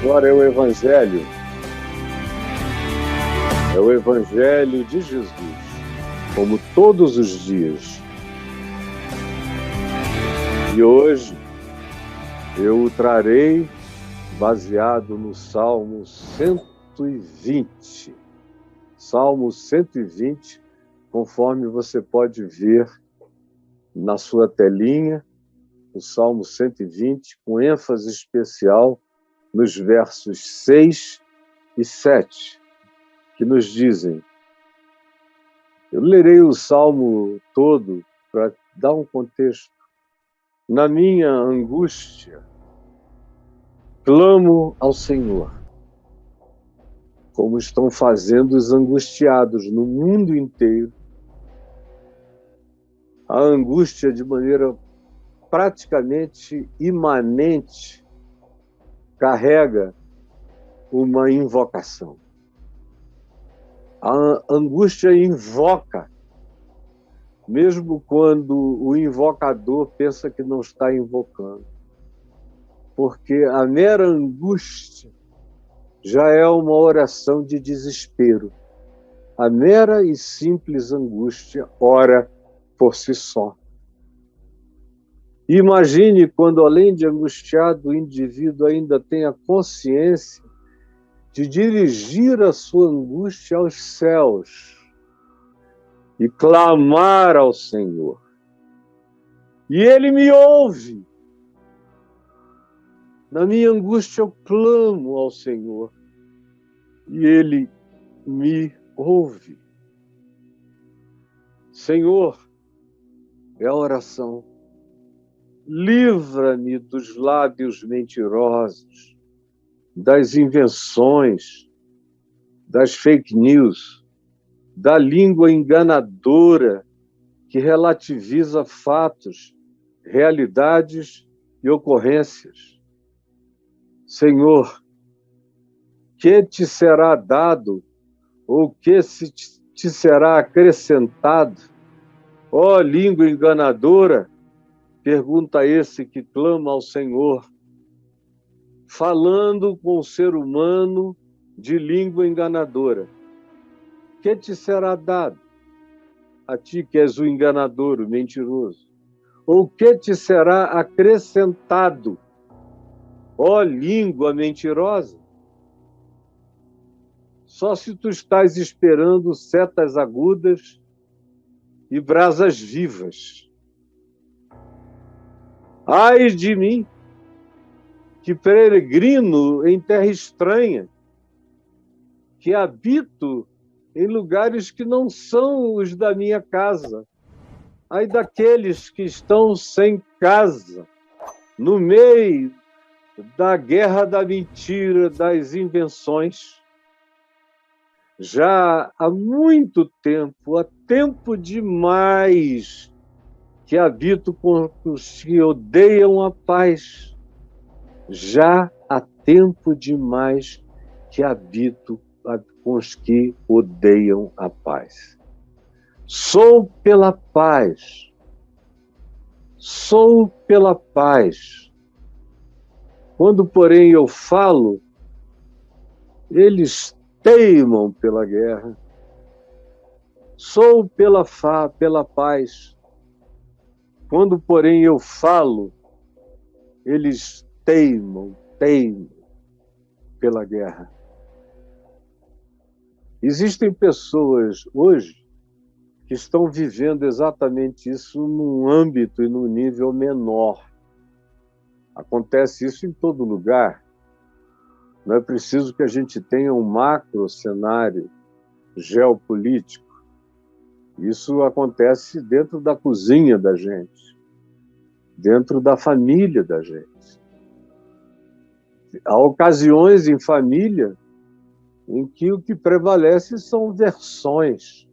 agora é o Evangelho de Jesus, como todos os dias. E hoje eu o trarei baseado no Salmo 120. Salmo 120, conforme você pode ver na sua telinha, o Salmo 120, com ênfase especial nos versos 6 e 7, que nos dizem. Eu lerei o Salmo todo para dar um contexto. Na minha angústia, clamo ao Senhor, como estão fazendo os angustiados no mundo inteiro. A angústia, de maneira praticamente imanente, carrega uma invocação. A angústia invoca, mesmo quando o invocador pensa que não está invocando. Porque a mera angústia já é uma oração de desespero. A mera e simples angústia ora por si só. Imagine quando, além de angustiado, o indivíduo ainda tem a consciência de dirigir a sua angústia aos céus e clamar ao Senhor. E Ele me ouve. Na minha angústia eu clamo ao Senhor e Ele me ouve. Senhor, é a oração. Livra-me dos lábios mentirosos, das invenções, das fake news, da língua enganadora que relativiza fatos, realidades e ocorrências. Senhor, que te será dado ou que te será acrescentado? Ó língua enganadora, pergunta esse que clama ao Senhor, falando com o ser humano de língua enganadora. Que te será dado? A ti que és o enganador, o mentiroso. Ou que te será acrescentado? Ó língua mentirosa. Só se tu estás esperando setas agudas e brasas vivas. Ai de mim, que peregrino em terra estranha, que habito em lugares que não são os da minha casa. Ai daqueles que estão sem casa, no meio da guerra da mentira, das invenções. Já há muito tempo, há tempo demais, que habito com os que odeiam a paz. Já há tempo demais que habito com os que odeiam a paz. Sou pela paz. Sou pela paz. Quando, porém, eu falo, eles teimam pela guerra. Sou pela paz. Quando, porém, eu falo, eles teimam pela guerra. Existem pessoas hoje que estão vivendo exatamente isso num âmbito e num nível menor. Acontece isso em todo lugar. Não é preciso que a gente tenha um macro cenário geopolítico. Isso acontece dentro da cozinha da gente, dentro da família da gente. Há ocasiões em família em que o que prevalece são versões,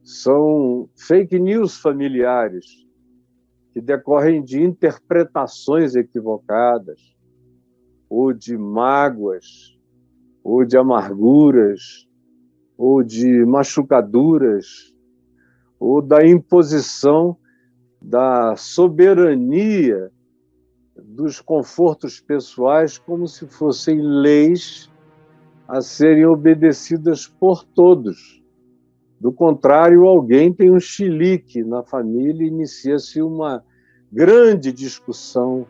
são fake news familiares, que decorrem de interpretações equivocadas, ou de mágoas, ou de amarguras, ou de machucaduras, ou da imposição da soberania dos confortos pessoais como se fossem leis a serem obedecidas por todos. Do contrário, alguém tem um chilique na família e inicia-se uma grande discussão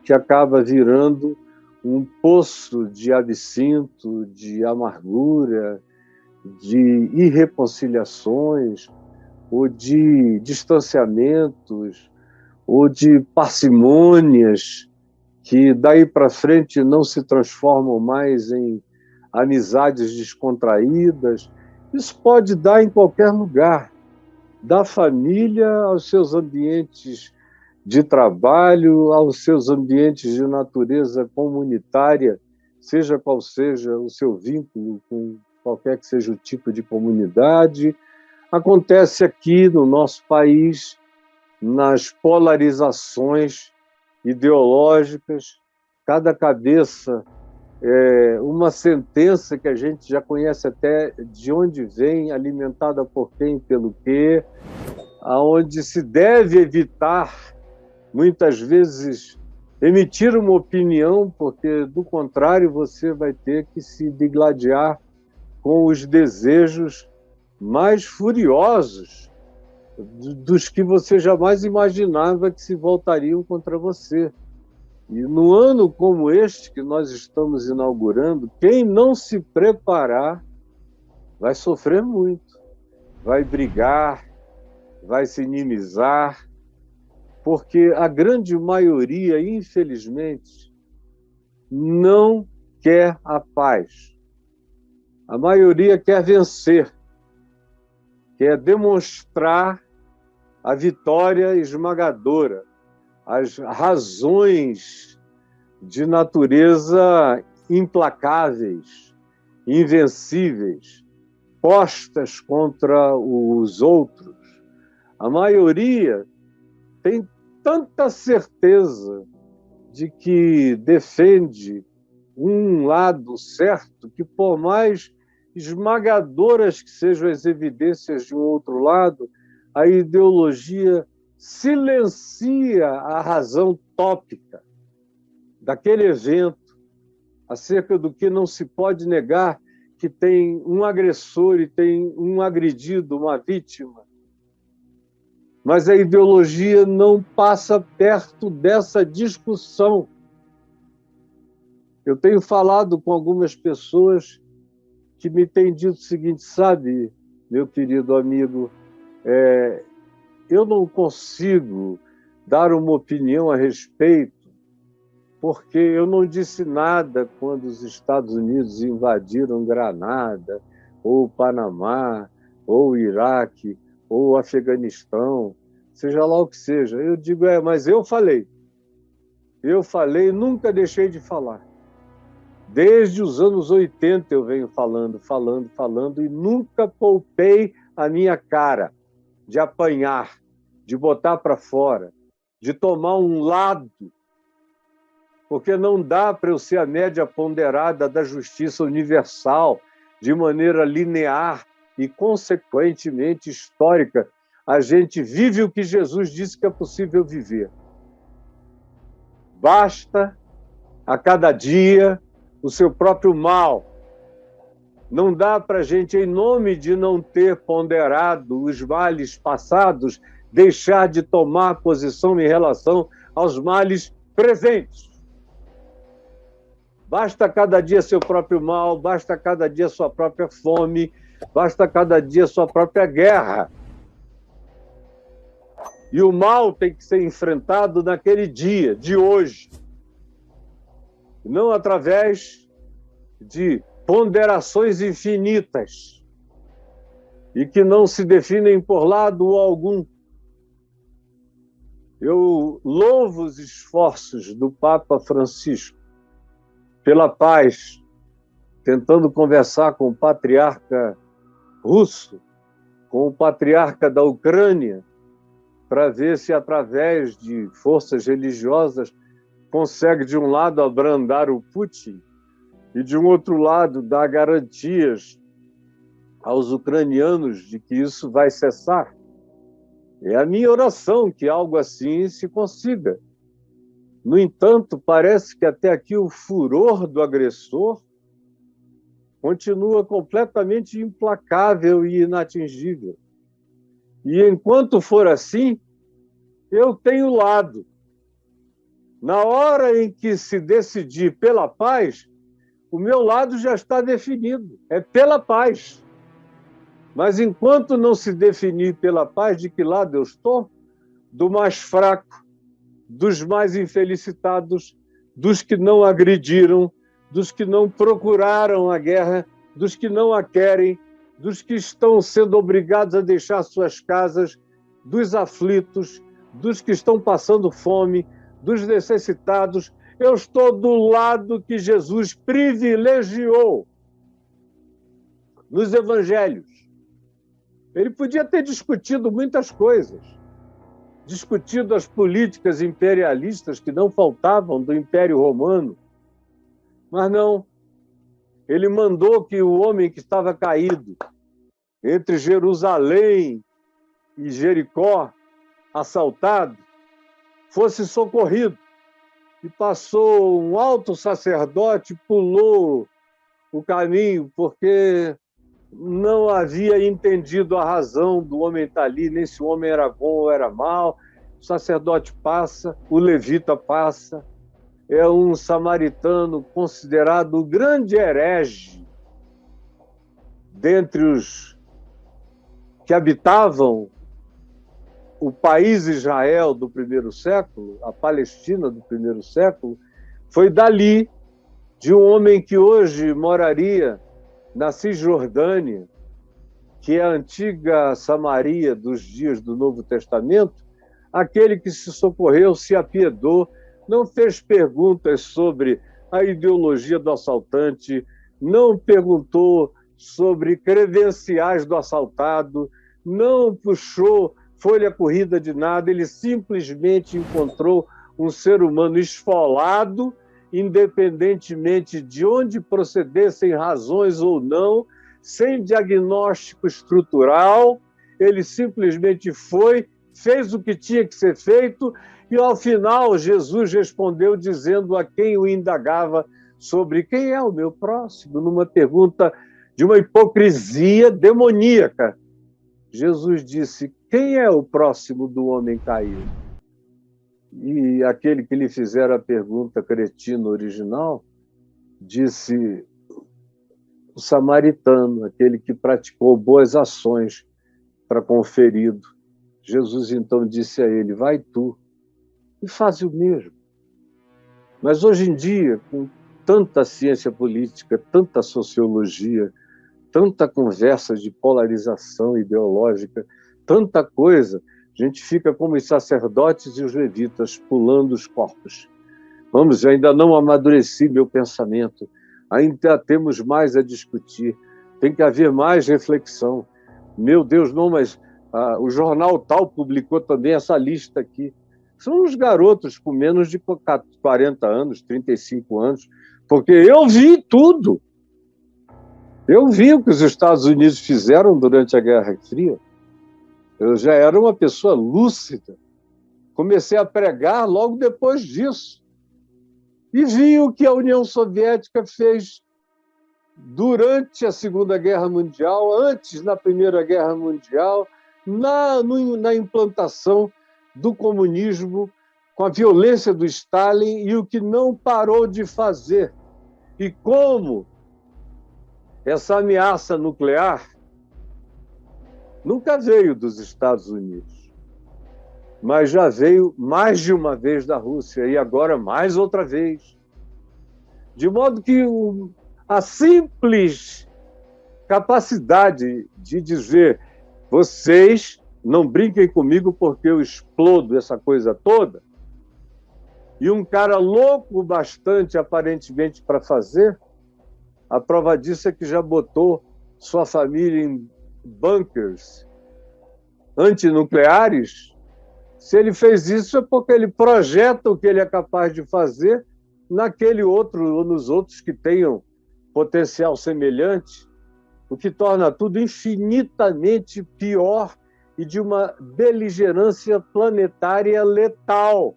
que acaba virando um poço de absinto, de amargura, de irreconciliações, ou de distanciamentos, ou de parcimônias, que daí para frente não se transformam mais em amizades descontraídas. Isso pode dar em qualquer lugar, da família aos seus ambientes de trabalho, aos seus ambientes de natureza comunitária, seja qual seja o seu vínculo com qualquer que seja o tipo de comunidade. Acontece aqui no nosso país, nas polarizações ideológicas, cada cabeça é uma sentença que a gente já conhece até de onde vem, alimentada por quem, pelo quê, aonde se deve evitar, muitas vezes, emitir uma opinião, porque, do contrário, você vai ter que se digladiar com os desejos mais furiosos dos que você jamais imaginava que se voltariam contra você. E no ano como este que nós estamos inaugurando, quem não se preparar vai sofrer muito, vai brigar, vai se inimizar, porque a grande maioria, infelizmente, não quer a paz. A maioria quer vencer, quer demonstrar a vitória esmagadora, as razões de natureza implacáveis, invencíveis, postas contra os outros. A maioria tem tanta certeza de que defende um lado certo, que por mais esmagadoras que sejam as evidências de um outro lado, a ideologia silencia a razão tópica daquele evento, acerca do que não se pode negar que tem um agressor e tem um agredido, uma vítima. Mas a ideologia não passa perto dessa discussão. Eu tenho falado com algumas pessoas que me têm dito o seguinte: sabe, meu querido amigo, eu não consigo dar uma opinião a respeito, porque eu não disse nada quando os Estados Unidos invadiram Granada, ou o Panamá, ou o Iraque, ou o Afeganistão, seja lá o que seja. Eu digo, mas eu falei. Eu falei, nunca deixei de falar. Desde os anos 80 eu venho falando, e nunca poupei a minha cara de apanhar, de botar para fora, de tomar um lado, porque não dá para eu ser a média ponderada da justiça universal, de maneira linear e, consequentemente, histórica. A gente vive o que Jesus disse que é possível viver. Basta, a cada dia, o seu próprio mal. Não dá para a gente, em nome de não ter ponderado os males passados, deixar de tomar posição em relação aos males presentes. Basta cada dia seu próprio mal, basta cada dia sua própria fome, basta cada dia sua própria guerra. E o mal tem que ser enfrentado naquele dia, de hoje. Não através de ponderações infinitas e que não se definem por lado algum. Eu louvo os esforços do Papa Francisco pela paz, tentando conversar com o patriarca russo, com o patriarca da Ucrânia, para ver se, através de forças religiosas, consegue, de um lado, abrandar o Putin e, de um outro lado, dar garantias aos ucranianos de que isso vai cessar. É a minha oração que algo assim se consiga. No entanto, parece que até aqui o furor do agressor continua completamente implacável e inatingível. E enquanto for assim, eu tenho lado. Na hora em que se decidir pela paz, o meu lado já está definido, é pela paz. Mas enquanto não se definir pela paz, de que lado eu estou? Do mais fraco, dos mais infelicitados, dos que não agrediram, dos que não procuraram a guerra, dos que não a querem, dos que estão sendo obrigados a deixar suas casas, dos aflitos, dos que estão passando fome, dos necessitados. Eu estou do lado que Jesus privilegiou nos evangelhos. Ele podia ter discutido muitas coisas, discutido as políticas imperialistas que não faltavam do Império Romano, mas não. Ele mandou que o homem que estava caído entre Jerusalém e Jericó, assaltado, fosse socorrido. E passou um alto sacerdote, pulou o caminho, porque não havia entendido a razão do homem estar ali, nem se o homem era bom ou era mau. O sacerdote passa, o levita passa, é um samaritano considerado o grande herege dentre os que habitavam o país Israel do primeiro século, a Palestina do primeiro século. Foi dali, de um homem que hoje moraria na Cisjordânia, que é a antiga Samaria dos dias do Novo Testamento, aquele que se socorreu, se apiedou, não fez perguntas sobre a ideologia do assaltante, não perguntou sobre credenciais do assaltado, não puxou folha corrida de nada, ele simplesmente encontrou um ser humano esfolado, independentemente de onde procedessem razões ou não, sem diagnóstico estrutural, ele simplesmente foi, fez o que tinha que ser feito, e ao final Jesus respondeu dizendo a quem o indagava sobre quem é o meu próximo, numa pergunta de uma hipocrisia demoníaca. Jesus disse: quem é o próximo do homem caído? E aquele que lhe fizera a pergunta cretina original disse: o samaritano, aquele que praticou boas ações para com o ferido. Jesus então disse a ele: vai tu e faz o mesmo. Mas hoje em dia, com tanta ciência política, tanta sociologia, tanta conversa de polarização ideológica, tanta coisa, a gente fica como os sacerdotes e os levitas pulando os corpos. Vamos, eu ainda não amadureci meu pensamento, ainda temos mais a discutir, tem que haver mais reflexão. Meu Deus, não, mas o jornal tal publicou também essa lista aqui. São os garotos com menos de 40 anos, 35 anos, porque eu vi tudo. Eu vi o que os Estados Unidos fizeram durante a Guerra Fria. Eu já era uma pessoa lúcida. Comecei a pregar logo depois disso. E vi o que a União Soviética fez durante a Segunda Guerra Mundial, antes, na Primeira Guerra Mundial, na implantação do comunismo, com a violência do Stalin, e o que não parou de fazer. E como essa ameaça nuclear nunca veio dos Estados Unidos, mas já veio mais de uma vez da Rússia, e agora mais outra vez. De modo que a simples capacidade de dizer: vocês não brinquem comigo porque eu explodo essa coisa toda, e um cara louco bastante, aparentemente, para fazer, a prova disso é que já botou sua família em bunkers antinucleares. Se ele fez isso é porque ele projeta o que ele é capaz de fazer naquele outro ou nos outros que tenham potencial semelhante, o que torna tudo infinitamente pior e de uma beligerância planetária letal.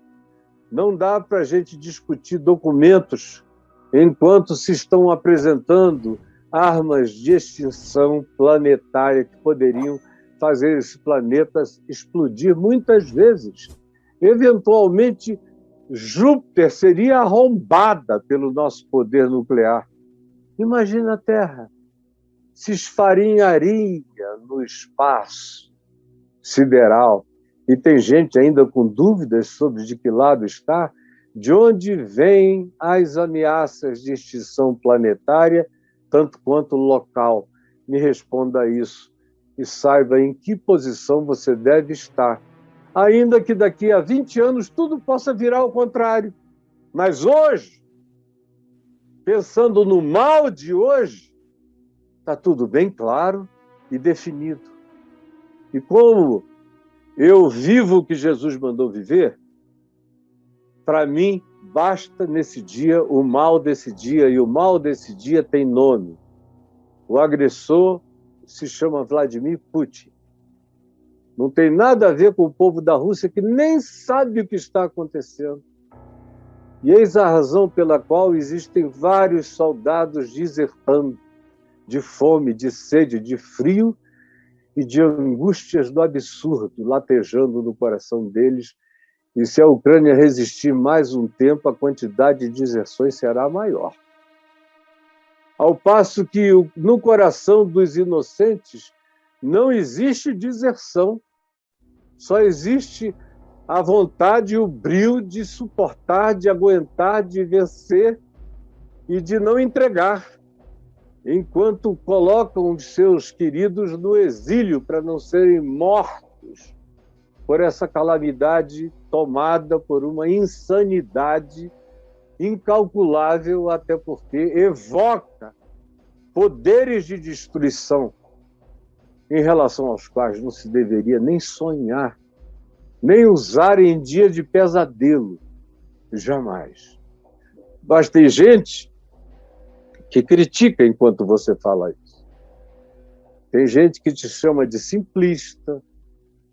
Não dá para a gente discutir documentos enquanto se estão apresentando armas de extinção planetária que poderiam fazer esse planeta explodir muitas vezes. Eventualmente, Júpiter seria arrombada pelo nosso poder nuclear. Imagina a Terra se esfarinharia no espaço sideral. E tem gente ainda com dúvidas sobre de que lado está. De onde vêm as ameaças de extinção planetária, tanto quanto local? Me responda a isso e saiba em que posição você deve estar. Ainda que daqui a 20 anos tudo possa virar ao contrário. Mas hoje, pensando no mal de hoje, está tudo bem claro e definido. E como eu vivo o que Jesus mandou viver, para mim, basta nesse dia o mal desse dia, e o mal desse dia tem nome. O agressor se chama Vladimir Putin. Não tem nada a ver com o povo da Rússia, que nem sabe o que está acontecendo. E eis a razão pela qual existem vários soldados desertando de fome, de sede, de frio e de angústias do absurdo, latejando no coração deles. E se a Ucrânia resistir mais um tempo, a quantidade de deserções será maior. Ao passo que no coração dos inocentes não existe deserção, só existe a vontade e o brio de suportar, de aguentar, de vencer e de não entregar, enquanto colocam os seus queridos no exílio para não serem mortos por essa calamidade tomada por uma insanidade incalculável, até porque evoca poderes de destruição em relação aos quais não se deveria nem sonhar, nem usar em dia de pesadelo, jamais. Mas tem gente que critica enquanto você fala isso. Tem gente que te chama de simplista,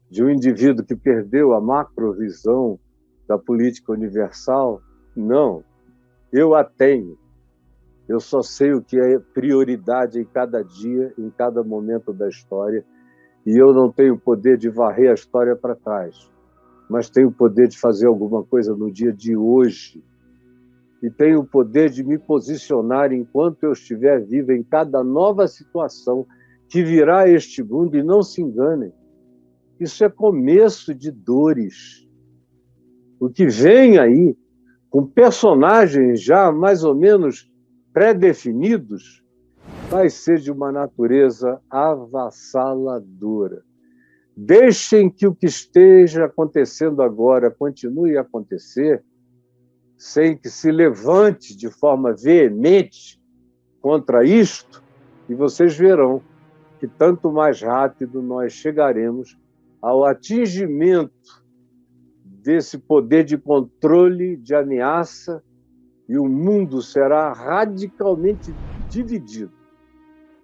de um indivíduo que perdeu a macrovisão da política universal. Não, eu a tenho. Eu só sei o que é prioridade em cada dia, em cada momento da história, e eu não tenho o poder de varrer a história para trás, mas tenho o poder de fazer alguma coisa no dia de hoje, e tenho o poder de me posicionar enquanto eu estiver vivo em cada nova situação que virá a este mundo. E não se enganem, isso é começo de dores. O que vem aí, com personagens já mais ou menos pré-definidos, vai ser de uma natureza avassaladora. Deixem que o que esteja acontecendo agora continue a acontecer, sem que se levante de forma veemente contra isto, e vocês verão que tanto mais rápido nós chegaremos ao atingimento desse poder de controle, de ameaça, e o mundo será radicalmente dividido.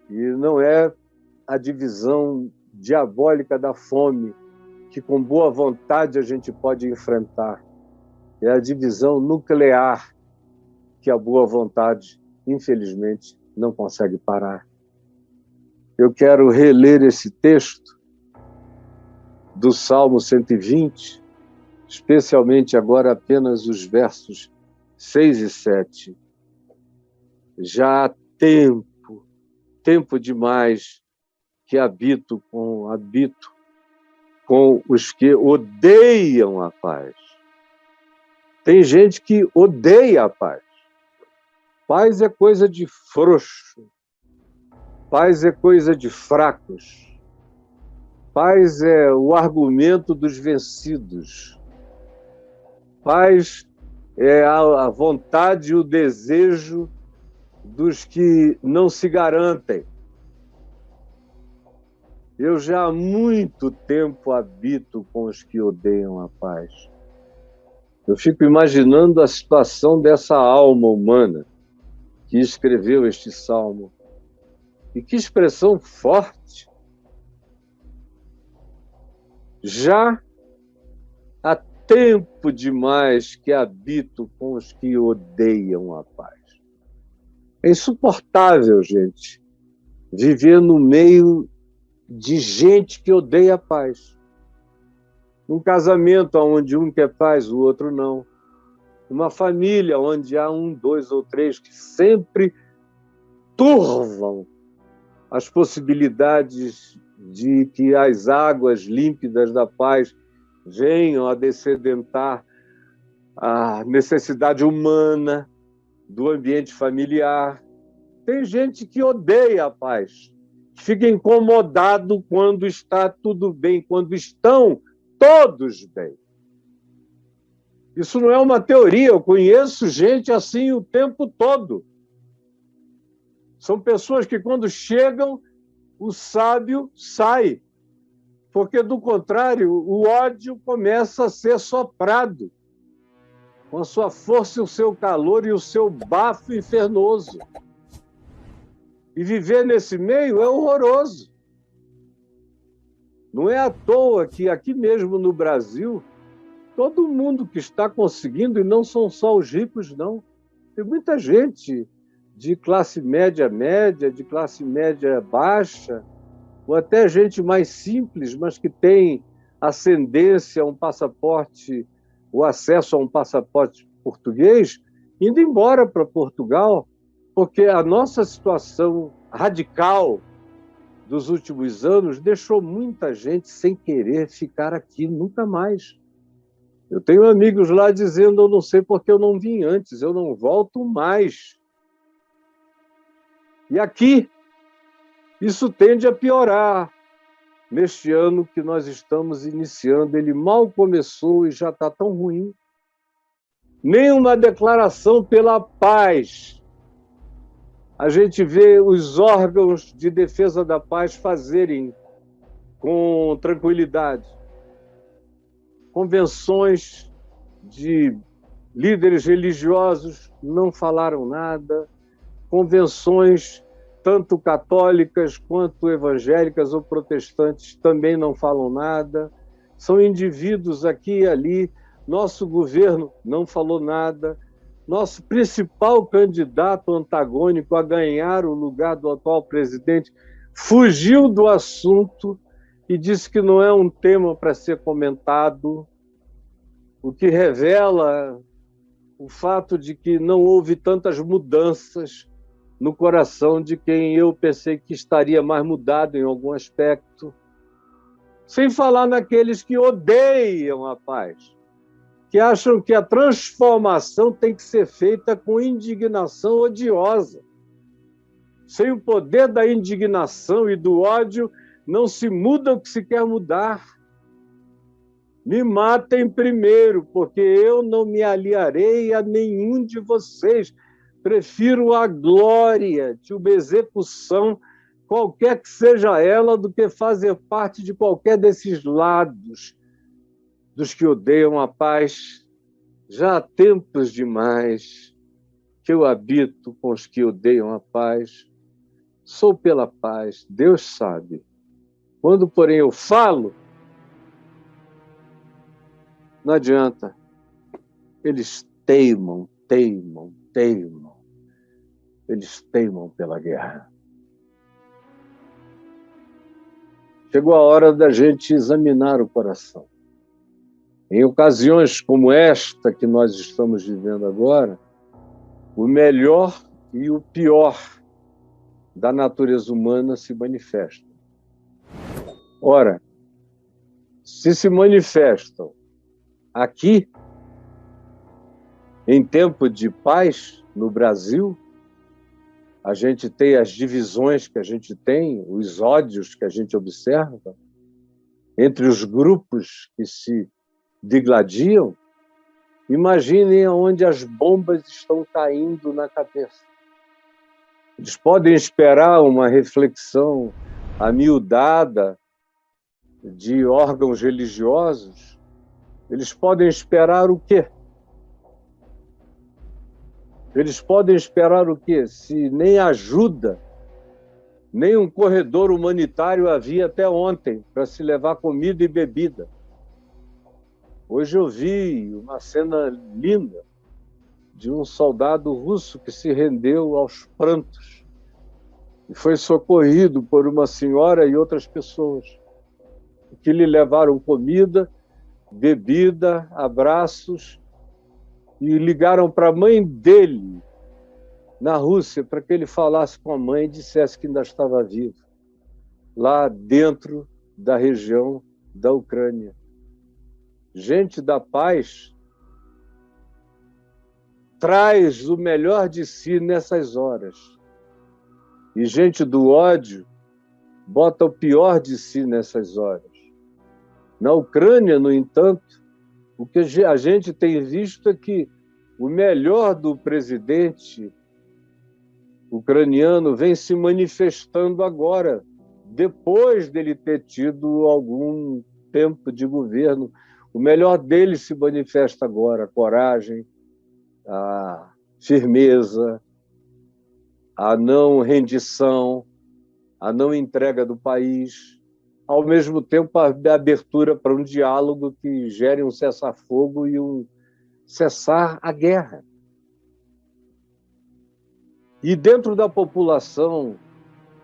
E não é a divisão diabólica da fome que com boa vontade a gente pode enfrentar. É a divisão nuclear que a boa vontade, infelizmente, não consegue parar. Eu quero reler esse texto do Salmo 120, especialmente agora apenas os versos 6 e 7. Já há tempo demais que habito com os que odeiam a paz. Tem gente que odeia a paz. Paz é coisa de frouxo. Paz é coisa de fracos. Paz é o argumento dos vencidos. Paz é a vontade e o desejo dos que não se garantem. Eu já há muito tempo habito com os que odeiam a paz. Eu fico imaginando a situação dessa alma humana que escreveu este salmo. E que expressão forte! Já há tempo demais que habito com os que odeiam a paz. É insuportável, gente, viver no meio de gente que odeia a paz. Num casamento onde um quer paz, o outro não. Numa família onde há um, dois ou três que sempre turvam as possibilidades de que as águas límpidas da paz venham a descedentar a necessidade humana do ambiente familiar. Tem gente que odeia a paz, que fica incomodado quando está tudo bem, quando estão todos bem. Isso não é uma teoria, eu conheço gente assim o tempo todo. São pessoas que, quando chegam, o sábio sai, porque, do contrário, o ódio começa a ser soprado com a sua força, o seu calor e o seu bafo infernoso. E viver nesse meio é horroroso. Não é à toa que aqui mesmo no Brasil, todo mundo que está conseguindo, e não são só os ricos, não. Tem muita gente de classe média, de classe média baixa, ou até gente mais simples, mas que tem ascendência a um passaporte, o acesso a um passaporte português, indo embora para Portugal, porque a nossa situação radical dos últimos anos deixou muita gente sem querer ficar aqui nunca mais. Eu tenho amigos lá dizendo: eu não sei porque eu não vim antes, eu não volto mais. E aqui, isso tende a piorar. Neste ano que nós estamos iniciando, ele mal começou e já está tão ruim. Nem uma declaração pela paz. A gente vê os órgãos de defesa da paz fazerem com tranquilidade. Convenções de líderes religiosos não falaram nada. Convenções, tanto católicas quanto evangélicas ou protestantes, também não falam nada. São indivíduos aqui e ali. Nosso governo não falou nada. Nosso principal candidato antagônico a ganhar o lugar do atual presidente fugiu do assunto e disse que não é um tema para ser comentado, o que revela o fato de que não houve tantas mudanças no coração de quem eu pensei que estaria mais mudado em algum aspecto. Sem falar naqueles que odeiam a paz, que acham que a transformação tem que ser feita com indignação odiosa. Sem o poder da indignação e do ódio, não se muda o que se quer mudar. Me matem primeiro, porque eu não me aliarei a nenhum de vocês. Prefiro a glória de uma execução, qualquer que seja ela, do que fazer parte de qualquer desses lados dos que odeiam a paz. Já há tempos demais que eu habito com os que odeiam a paz. Sou pela paz, Deus sabe. Quando, porém, eu falo, não adianta. Eles teimam. Eles teimam pela guerra. Chegou a hora da gente examinar o coração. Em ocasiões como esta que nós estamos vivendo agora, o melhor e o pior da natureza humana se manifestam. Ora, se manifestam aqui, em tempo de paz no Brasil, a gente tem as divisões que a gente tem, os ódios que a gente observa, entre os grupos que se digladiam. Imaginem onde as bombas estão caindo na cabeça. Eles podem esperar uma reflexão amiudada de órgãos religiosos. Eles podem esperar o quê? Eles podem esperar o quê? Se nem ajuda, nem um corredor humanitário havia até ontem para se levar comida e bebida. Hoje eu vi uma cena linda de um soldado russo que se rendeu aos prantos e foi socorrido por uma senhora e outras pessoas que lhe levaram comida, bebida, abraços e ligaram para a mãe dele na Rússia para que ele falasse com a mãe e dissesse que ainda estava vivo, lá dentro da região da Ucrânia. Gente da paz traz o melhor de si nessas horas. E gente do ódio bota o pior de si nessas horas. Na Ucrânia, no entanto, o que a gente tem visto é que o melhor do presidente ucraniano vem se manifestando agora, depois dele ter tido algum tempo de governo. O melhor dele se manifesta agora, a coragem, a firmeza, a não rendição, a não entrega do país, ao mesmo tempo a abertura para um diálogo que gere um cessar-fogo e um cessar a guerra. E dentro da população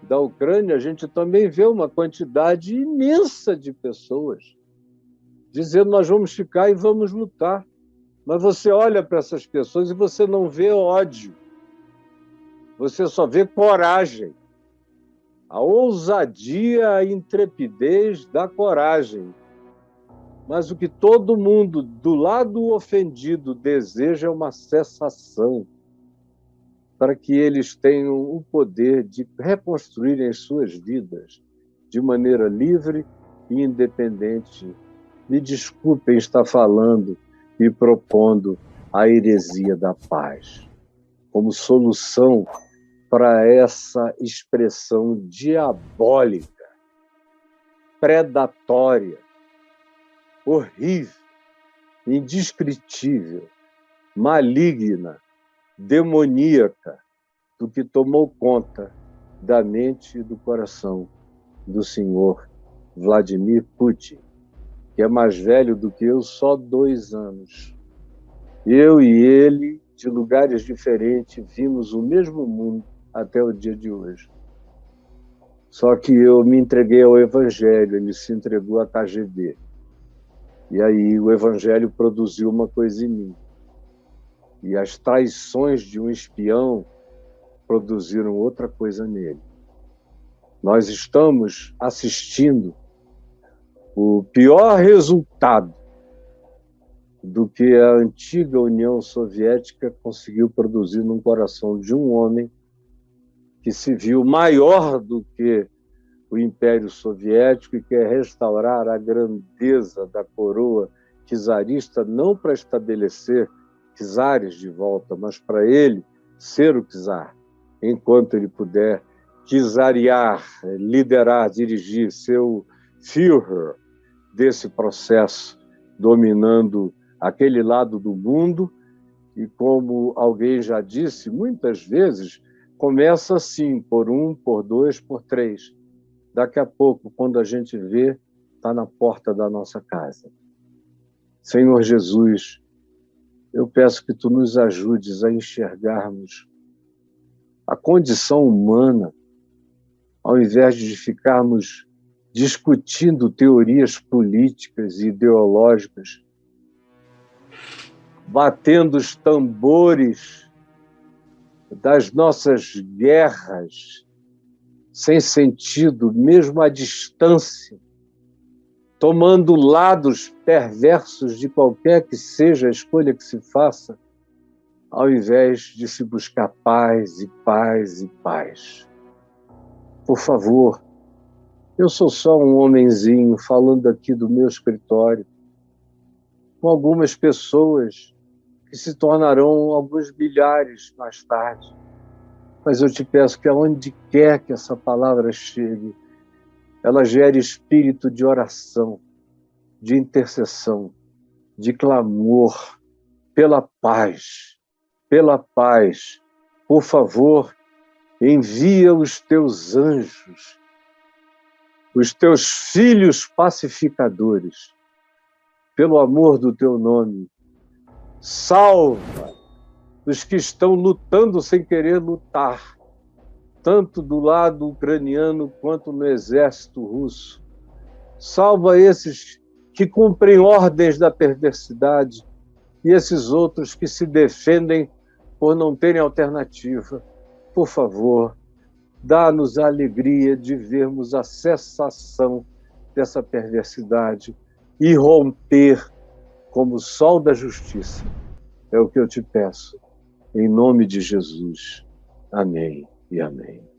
da Ucrânia, a gente também vê uma quantidade imensa de pessoas dizendo nós vamos ficar e vamos lutar. Mas você olha para essas pessoas e você não vê ódio, você só vê coragem. A ousadia, a intrepidez da coragem. Mas o que todo mundo do lado ofendido deseja é uma cessação, para que eles tenham o poder de reconstruírem as suas vidas de maneira livre e independente. Me desculpem estar falando e propondo a heresia da paz como solução para essa expressão diabólica, predatória, horrível, indescritível, maligna, demoníaca, do que tomou conta da mente e do coração do senhor Vladimir Putin, que é mais velho do que eu, só 2 anos. Eu e ele, de lugares diferentes, vimos o mesmo mundo até o dia de hoje. Só que eu me entreguei ao Evangelho, ele se entregou à KGB. E aí o Evangelho produziu uma coisa em mim. E as traições de um espião produziram outra coisa nele. Nós estamos assistindo o pior resultado do que a antiga União Soviética conseguiu produzir no coração de um homem que se viu maior do que o Império Soviético e quer restaurar a grandeza da coroa czarista, não para estabelecer czares de volta, mas para ele ser o czar, enquanto ele puder czariar, liderar, dirigir, ser o Führer desse processo, dominando aquele lado do mundo. E como alguém já disse, muitas vezes começa assim, por 1, por 2, por 3. Daqui a pouco, quando a gente vê, está na porta da nossa casa. Senhor Jesus, eu peço que Tu nos ajudes a enxergarmos a condição humana, ao invés de ficarmos discutindo teorias políticas e ideológicas, batendo os tambores das nossas guerras sem sentido, mesmo à distância, tomando lados perversos de qualquer que seja a escolha que se faça, ao invés de se buscar paz e paz e paz. Por favor, eu sou só um homenzinho falando aqui do meu escritório, com algumas pessoas que se tornarão alguns milhares mais tarde. Mas eu te peço que aonde quer que essa palavra chegue, ela gere espírito de oração, de intercessão, de clamor pela paz. Pela paz. Por favor, envia os teus anjos, os teus filhos pacificadores, pelo amor do teu nome. Salva os que estão lutando sem querer lutar, tanto do lado ucraniano quanto no exército russo. Salva esses que cumprem ordens da perversidade e esses outros que se defendem por não terem alternativa. Por favor, dá-nos a alegria de vermos a cessação dessa perversidade e romper como o sol da justiça. É o que eu te peço, em nome de Jesus. Amém e amém.